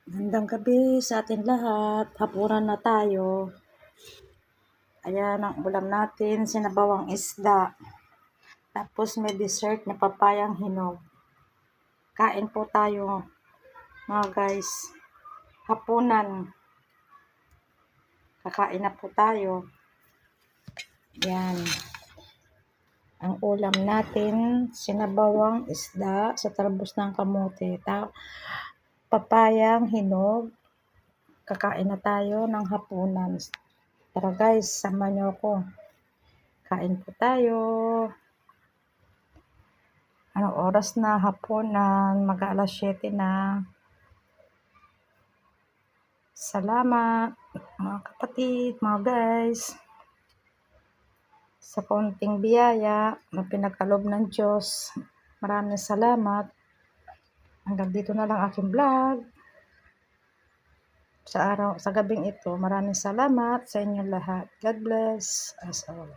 Magandang gabi sa atin lahat. Hapunan na tayo. Ayan ang ulam natin, sinabawang isda. Tapos may dessert na papayang hinog. Kain po tayo, mga guys. Hapunan. Kakain na po tayo. Ayan. Ang ulam natin, sinabawang isda sa talbos ng kamote. Papayang hinog. Kakain na tayo ng hapunan. Tara guys, sama niyo ako. Kain po tayo. Anong oras na? Hapunan. Mag-aalas 7 na. Salamat, mga kapatid, mga guys. Sa konting biyaya na pinagkaloob ng Diyos. Maraming salamat. Hanggang dito na lang aking vlog. Sa gabing ito, maraming salamat sa inyong lahat. God bless us all.